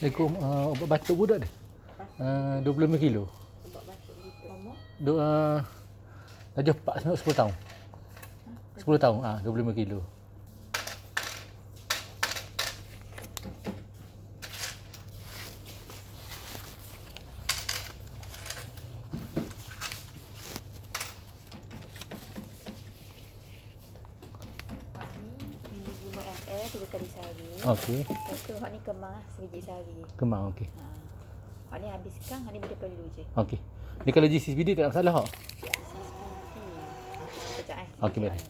Assalamualaikum. Ubat batuk budak dia. 25 kilo. Ubat batuk gitu. Umur? Darjah 4 sampai 10 tahun. 10 tahun. 25 kilo. Ini 5 ml 3 kali sehari. Okey. Lepas tu hak ni kemang sebiji sehari. Kemang okey. Hak ni habiskan, hak ni boleh perlu je. Okey. Ni kalau GCPD tak ada masalah tak? Sekejap Okey, baik.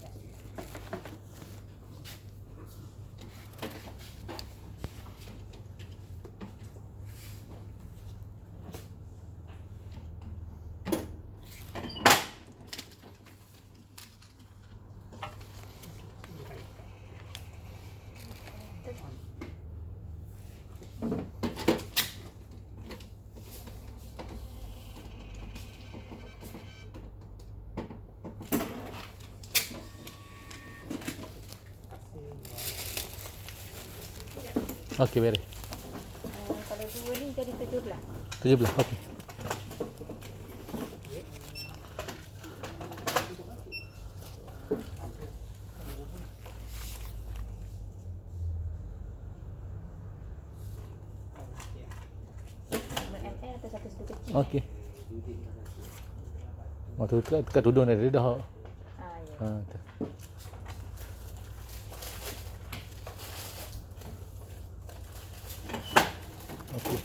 Okey, beres. Kalau 2 ni jadi 17. 17. Okey. ml atau satu sedu kecil. Okey. Tu tekan tudung dah dah. Ya. Tu. Okey.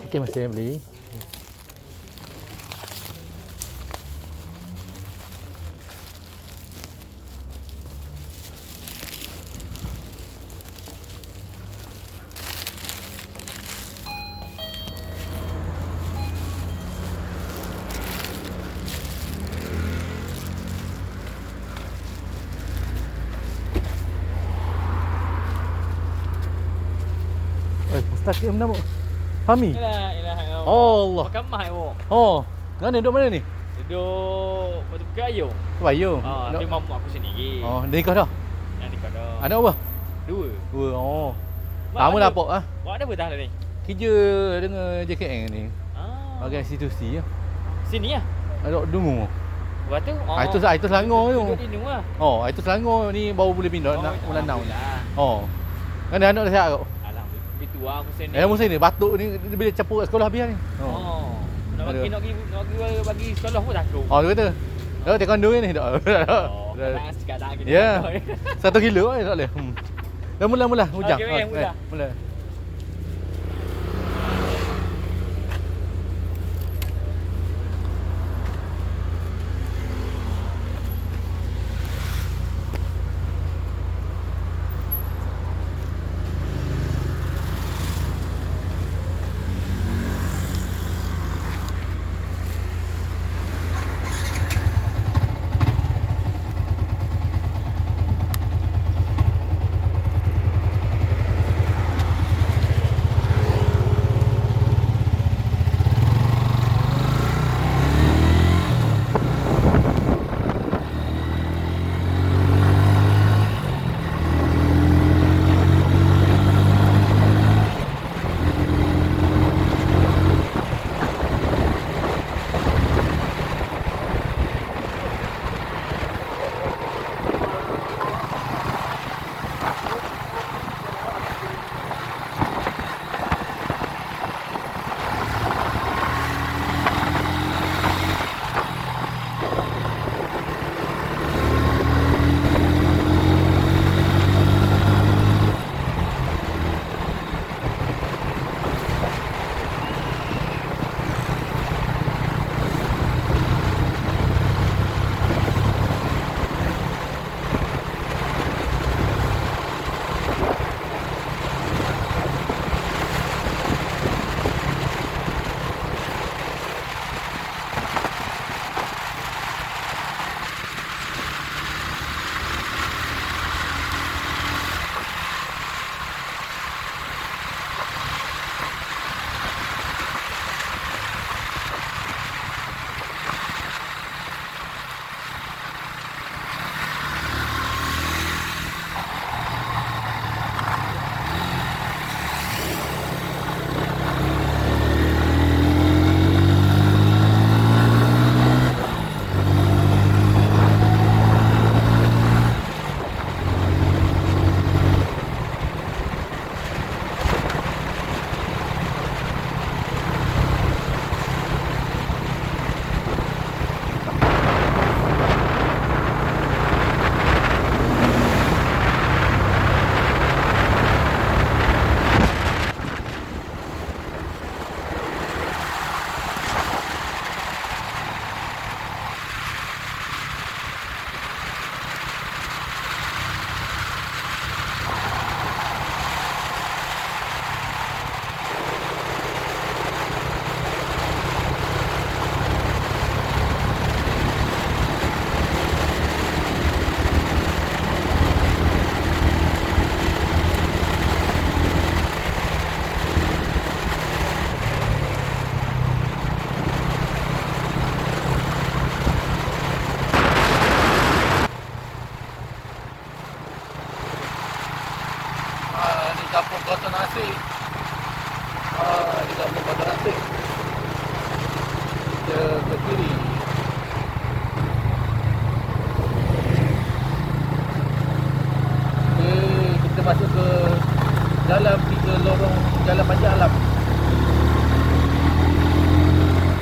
Okey, Mas Emily. Mustaqim nama. Fahmi? Yalah. Allah. Makan mah awak. Oh, mana duduk mana ni? Duduk batu gayung. Bayung. Tapi mamak aku sendiri. Oh, dah nikah dah? Yang ni kau dah. Anak apa? 2. Oh. Lama dah pok ah. Buat ada apa dah ni? Kerja dengan JKN ni. Bagai institusi ya. Sini lah. Ada Dungu. Lepas tu? Itu Selangor tu. Duduk di Nung lah. Oh, itu Selangor ni baru boleh pindah nak bulan 6 ni. Oh. Kan anak dah sihat kau? Alhamdulillah. Itu lah musim ni. Musim ni batuk ni dia bila campur kat sekolah habis ni. Nak bagi sekolah pun dah tu. Oh, dia kata. Dah taekwondo ni dah. Kadang sikit dah kita. Ya. 1 kilo tak boleh. Dah mula hujang. Okey, Mula.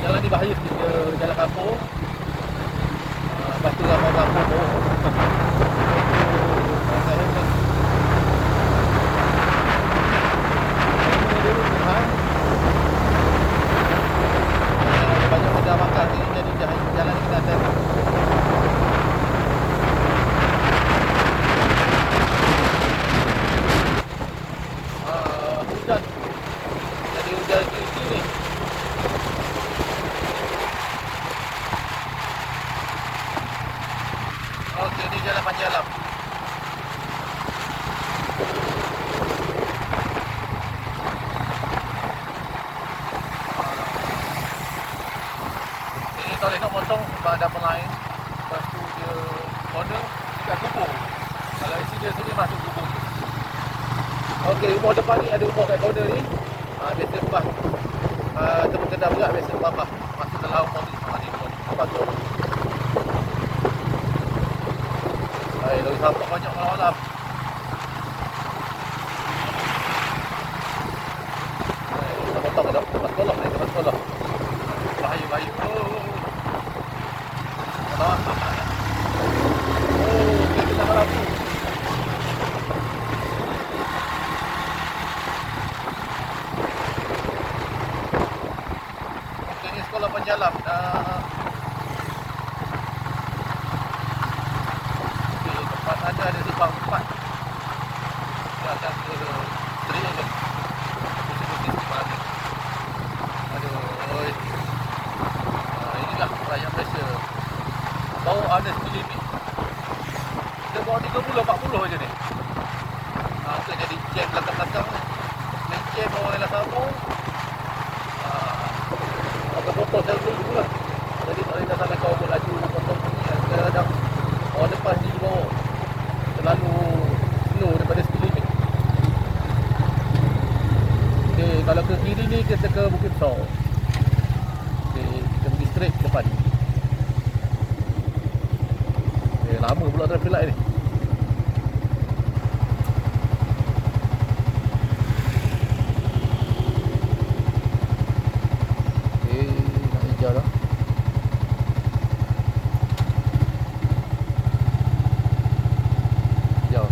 Jalan ni bahaya sikit, dia jalan kampung. Lepas tu ramai-ramai tu. Saya pun banyak kedai makan ni, jadi jalan ni kena hati-hati. Hujan. Jadi hujan tinggi ni. Okey, ni jalan Panjang Alam. Ini kalau nak potong ada lain. Lepas tu dia corner dekat kubur. Kalau isi dia sini masuk kubur. Okey, rumah depan ni ada rumah kat corner ni. Biasa rumah tempat kedai pula biasa babah. Masuk dalam rumah ni. Ni rumah tu. Lagi sahabat banyak malam-malam. Kita potong ke tempat sekolah ni, tempat sekolah. Bahaya. Kita nak lampu. Okey, ni sekolah Panjang Alam. Ada simpang 4. Dia akan ke Teri je. Putih-putih simpang ni. Aduh. Inilah rakyat Malaysia. Bawa ada speed limit. Dia bawa 30-40 je ni. Untuk jadi jam belakang-belakang ni. Main jam bawa Ella sambung. Akan potong saya dulu lah. Jadi tak boleh dah salah kau buat laju. Potong ni. Kadang-kadang orang depan ni bawa terlalu slow daripada speed limit. Okay, kalau ke kiri ni kita ke Bukit Besar. Okay, kita pergi straight ke depan. Okay, lama pula traffic light ni. Okay, nak hijau dah. Hijau.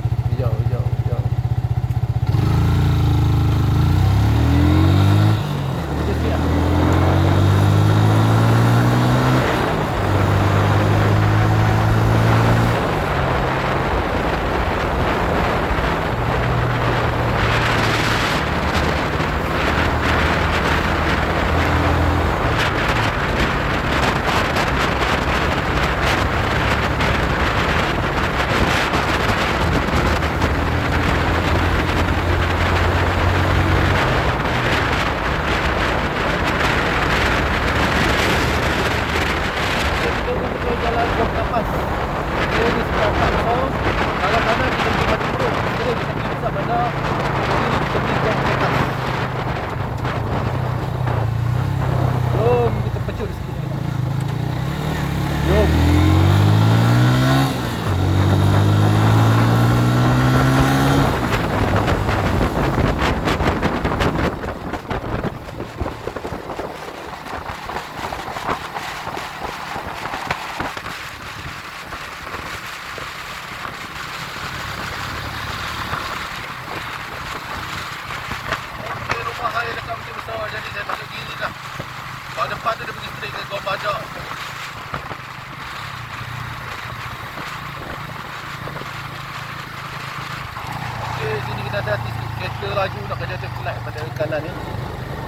hati-hati kereta laju nak kena traffic light pada kanan ni.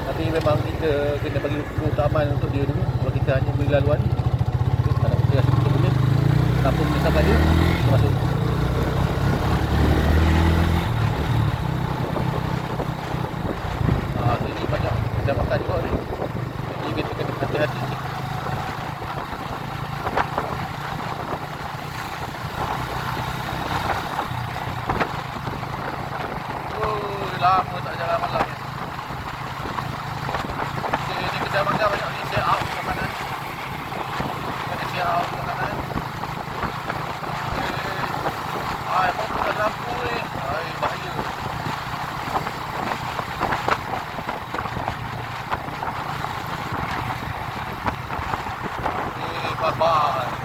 Tapi memang kita kena bagi keutamaan untuk dia dulu. Kalau kita hanya beri laluan, kalau kita rasa kita boleh tanpa menyusahkan dia, kita masuk. Sini banyak kedai makan juga ni. Jadi kita kena hati-hati sikit. Lama tak jalan malam ni. Okay, ni kedai makan banyak ni share out ke kanan. Kena share out ke kanan. Okay. Emang bukan lampu ni. Bahaya. Bye.